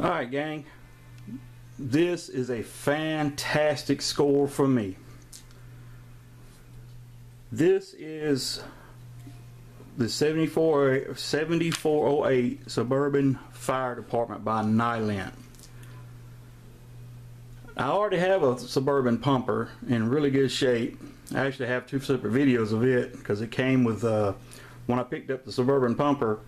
Alright gang, this is a fantastic score for me. This is the 7408 Suburban Fire Department by Nylint. I already have a Suburban pumper in really good shape. I actually have two separate videos of it because it came with, when I picked up the Suburban pumper,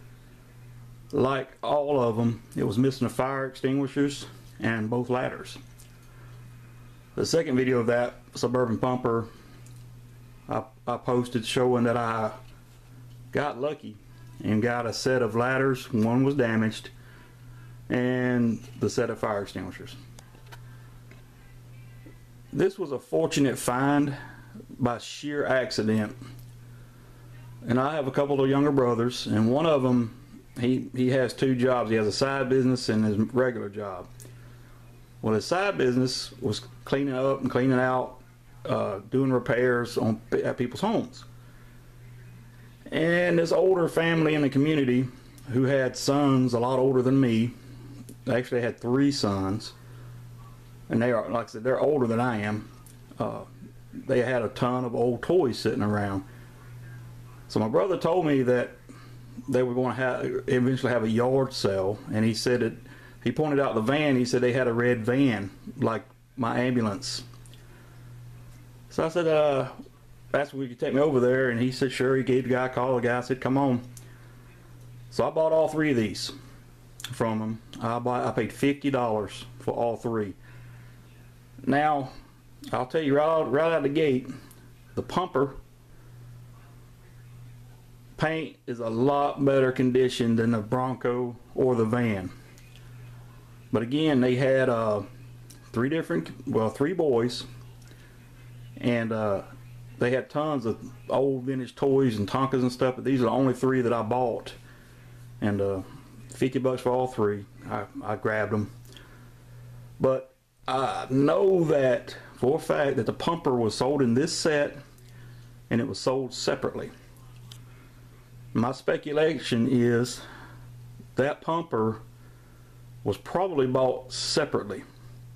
like all of them, it was missing the fire extinguishers and both ladders. The second video of that Suburban pumper I posted showing that I got lucky and got a set of ladders. One was damaged and the set of fire extinguishers. This was a fortunate find by sheer accident. And I have a couple of younger brothers, and one of them, he has two jobs. He has a side business and his regular job. Well, his side business was cleaning up and cleaning out, doing repairs at people's homes. And this older family in the community who had sons a lot older than me, they actually had 3 sons, and they are, like I said, they're older than I am. They had a ton of old toys sitting around. So my brother told me that they were going to eventually have a yard sale, and he said that he pointed out the van. He said they had a red van like my ambulance. So I said, asked if we could take me over there, and he said sure. He gave the guy a call. The guy said come on. So I bought all 3 of these from him. I paid $50 for all 3. Now I'll tell you right out of the gate, the pumper paint is a lot better condition than the Bronco or the van. But again, they had 3 boys, and they had tons of old vintage toys and Tonkas and stuff, but these are the only 3 that I bought, and $50 for all 3. I grabbed them. But I know that for a fact that the pumper was sold in this set and it was sold separately. My speculation is that pumper was probably bought separately.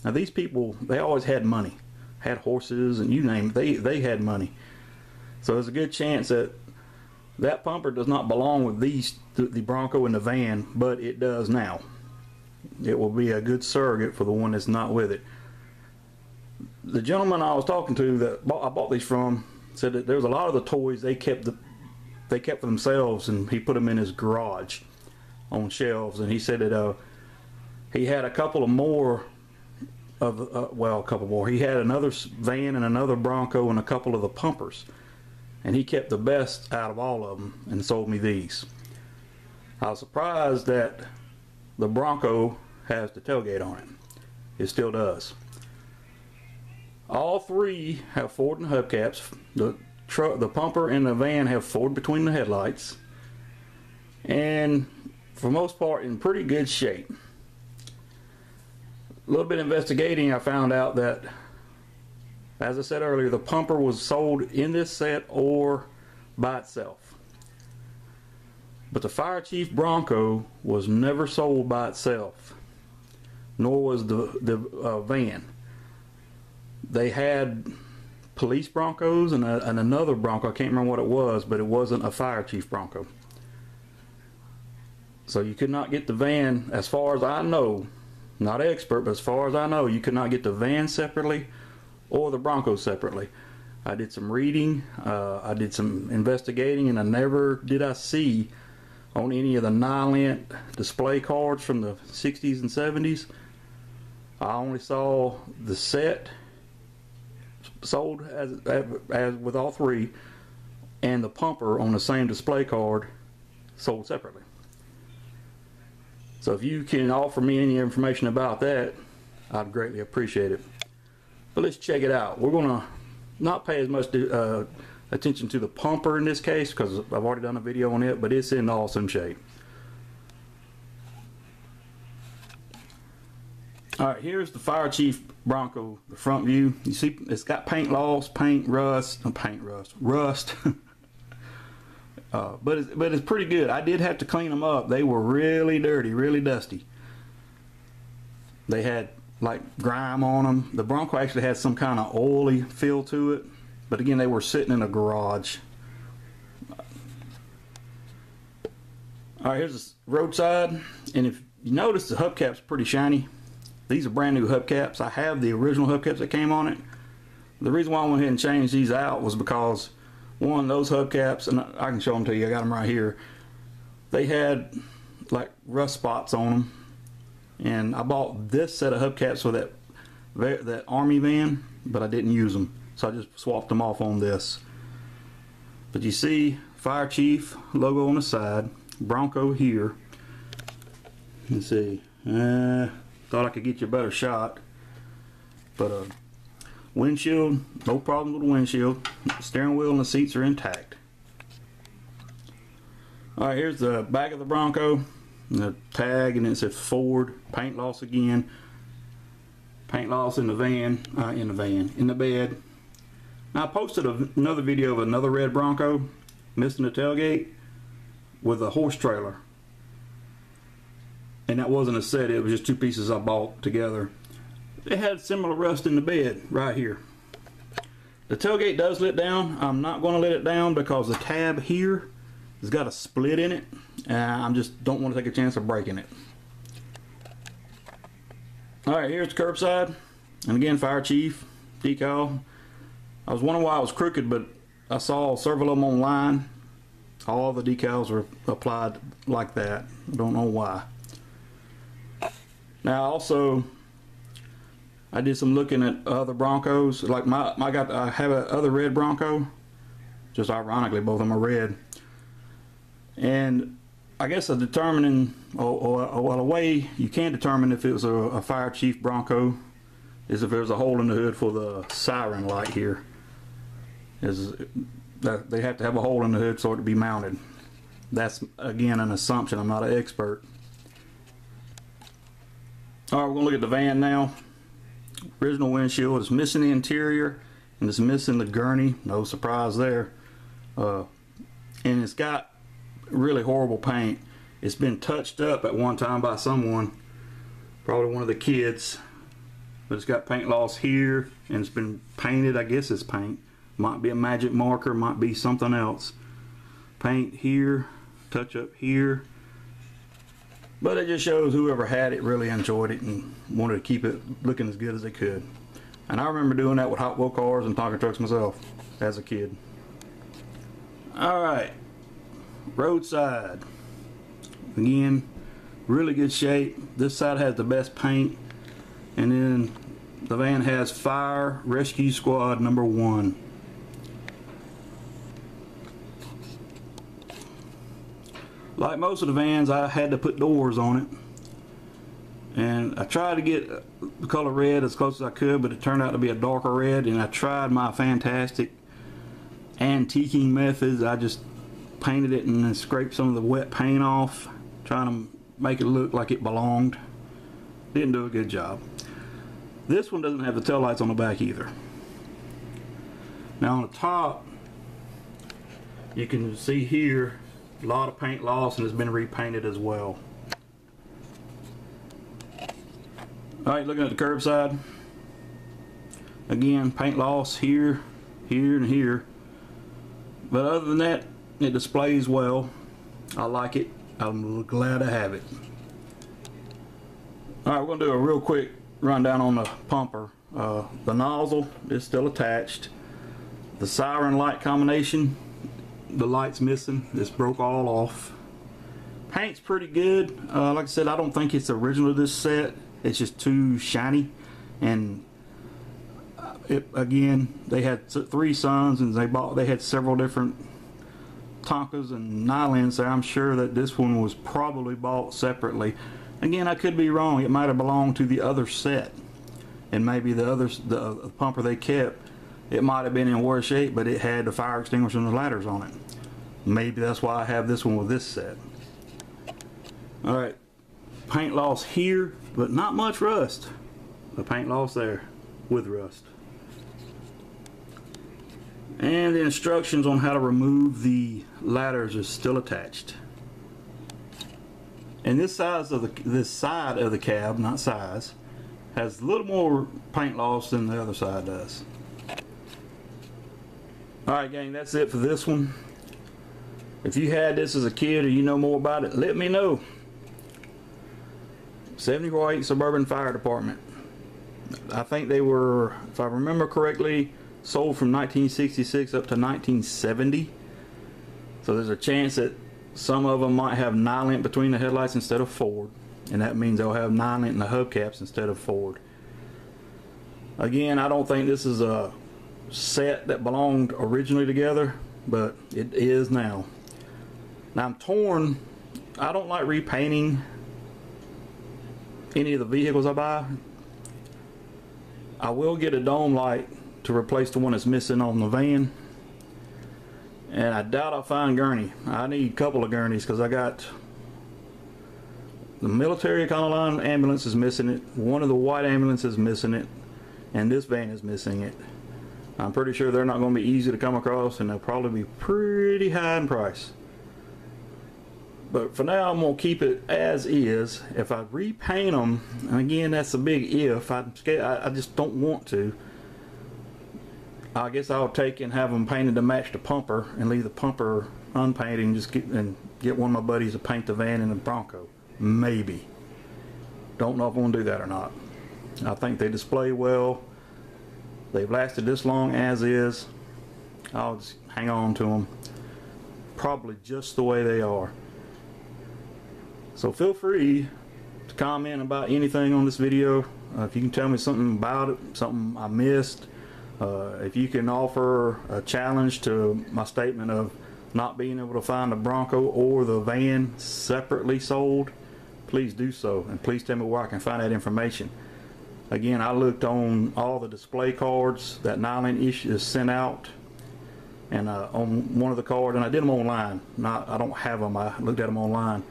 Now these people, they always had money, had horses and you name it, they had money. So there's a good chance that that pumper does not belong with the Bronco and the van, but it does now. It will be a good surrogate for the one that's not with it. The gentleman I was talking to that I bought these from said that there was a lot of the toys they kept for themselves, and he put them in his garage on shelves. And he said that he had a couple more of well, a couple more. He had another van and another Bronco and a couple of the pumpers, and he kept the best out of all of them and sold me these. I was surprised that the Bronco has the tailgate on it. It still does. All 3 have forward and hubcaps. The pumper and the van have forward between the headlights, and for most part in pretty good shape. A little bit of investigating, I found out that, as I said earlier, the pumper was sold in this set or by itself. But the Fire Chief Bronco was never sold by itself, nor was the van. They had police Broncos and another Bronco. I can't remember what it was, but it wasn't a Fire Chief Bronco. So you could not get the van, as far as I know, not an expert, but as far as I know, you could not get the van separately or the Bronco separately. I did some reading, I did some investigating, and never did I see on any of the Nylint display cards from the 60s and 70s. I only saw the set sold as with all 3, and the pumper on the same display card sold separately. So if you can offer me any information about that, I'd greatly appreciate it. But let's check it out. We're going to not pay as much attention to the pumper in this case because I've already done a video on it, but it's in awesome shape. Alright, here's the Fire Chief Bronco, the front view. You see it's got paint loss, rust. But it's pretty good. I did have to clean them up. They were really dirty, really dusty. They had like grime on them. The Bronco actually had some kind of oily feel to it, but again, they were sitting in a garage. Alright, here's the roadside, and if you notice, the hubcap's pretty shiny. These are brand new hubcaps. I have the original hubcaps that came on it. The reason why I went ahead and changed these out was because, one, those hubcaps, and I can show them to you, I got them right here, they had like rust spots on them. And I bought this set of hubcaps for that Army van, but I didn't use them, so I just swapped them off on this. But you see Fire Chief logo on the side, Bronco here. Let's see, thought I could get you a better shot, but windshield, no problem with the windshield. The steering wheel and the seats are intact. Alright, here's the back of the Bronco. The tag, and it says Ford. Paint loss again. Paint loss in the van, in the bed. Now I posted another video of another red Bronco missing the tailgate with a horse trailer, and that wasn't a set, it was just two pieces I bought together. It had similar rust in the bed right here. The tailgate does let down. I'm not going to let it down because the tab here has got a split in it, and I just don't want to take a chance of breaking it. Alright, here's the curbside, and again, Fire Chief decal. I was wondering why it was crooked, but I saw several of them online. All the decals were applied like that. I don't know why. Now also, I did some looking at other Broncos. Like I have a other red Bronco. Just ironically, both of them are red. And I guess a determining, a way you can determine if it was a Fire Chief Bronco is if there's a hole in the hood for the siren light here. They have to have a hole in the hood for it to be mounted. That's again an assumption. I'm not an expert. Alright, we're going to look at the van now. Original windshield is missing the interior, and it's missing the gurney. No surprise there. And it's got really horrible paint. It's been touched up at one time by someone, probably one of the kids, but it's got paint loss here, and it's been painted. I guess it's paint. Might be a magic marker, might be something else. Paint here, touch up here. But it just shows whoever had it really enjoyed it and wanted to keep it looking as good as they could. And I remember doing that with Hot Wheel cars and Tonka trucks myself as a kid. Alright, roadside. Again, really good shape. This side has the best paint. And then the van has Fire Rescue Squad #1. Like most of the vans, I had to put doors on it, and I tried to get the color red as close as I could, but it turned out to be a darker red. And I tried my fantastic antiquing methods. I just painted it and then scraped some of the wet paint off, trying to make it look like it belonged. Didn't do a good job. This one doesn't have the taillights on the back either. Now on the top, you can see here a lot of paint loss, and it's been repainted as well. Alright, looking at the curbside. Again, paint loss here, here, and here. But other than that, it displays well. I like it. I'm glad to have it. Alright, we're going to do a real quick rundown on the pumper. The nozzle is still attached. The siren light combination, the light's missing. This broke all off. Paint's pretty good. Like I said, I don't think it's original to this set. It's just too shiny. And again, they had 3 sons, and they had several different Tonkas and Nylints there. I'm sure that this one was probably bought separately. Again, I could be wrong. It might have belonged to the other set, and maybe the pumper they kept, it might have been in worse shape, but it had the fire extinguisher and the ladders on it. Maybe that's why I have this one with this set. Alright, paint loss here, but not much rust. The paint loss there with rust. And the instructions on how to remove the ladders are still attached. And this side of the cab, not size, has a little more paint loss than the other side does. Alright gang, that's it for this one. If you had this as a kid or you know more about it, let me know. 7408 Suburban Fire Department. I think they were, if I remember correctly, sold from 1966 up to 1970. So there's a chance that some of them might have Nylint between the headlights instead of Ford, and that means they'll have Nylint in the hubcaps instead of Ford. Again, I don't think this is a set that belonged originally together, but it is now. Now I'm torn. I don't like repainting any of the vehicles I buy. I will get a dome light to replace the one that's missing on the van, and I doubt I'll find gurney. I need a couple of gurneys because I got the military Econoline ambulance is missing it, one of the white ambulances is missing it, and this van is missing it. I'm pretty sure they're not going to be easy to come across, and they'll probably be pretty high in price. But for now, I'm going to keep it as is. If I repaint them, and again, that's a big if, I'm scared, I just don't want to. I guess I'll take and have them painted to match the pumper and leave the pumper unpainted and just get one of my buddies to paint the van and the Bronco. Maybe. Don't know if I want to do that or not. I think they display well. They've lasted this long as is. I'll just hang on to them. Probably just the way they are. So feel free to comment about anything on this video. If you can tell me something about it, something I missed. If you can offer a challenge to my statement of not being able to find the Bronco or the van separately sold, please do so. And please tell me where I can find that information. Again, I looked on all the display cards that Nylint is sent out. And on one of the cards, and I did them online. I don't have them, I looked at them online.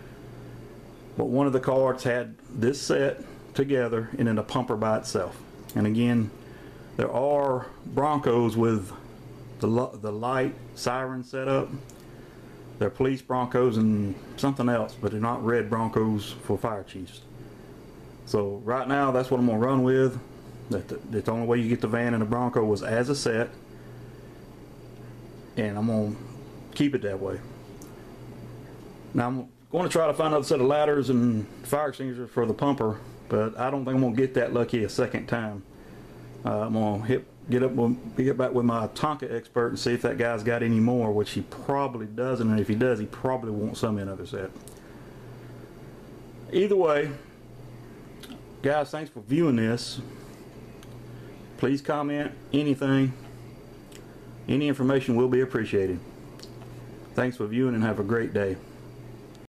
But one of the cards had this set together and then a pumper by itself. And again, there are Broncos with the light siren setup. They're police Broncos and something else, but they're not red Broncos for fire chiefs. So right now, that's what I'm going to run with. The only way you get the van and the Bronco was as a set. And I'm going to keep it that way. Now I'm going to try to find another set of ladders and fire extinguishers for the pumper, but I don't think I'm going to get that lucky a second time. I'm going to get back with my Tonka expert and see if that guy's got any more, which he probably doesn't, and if he does, he probably wants some in other set. Either way, guys, thanks for viewing this. Please comment anything. Any information will be appreciated. Thanks for viewing and have a great day.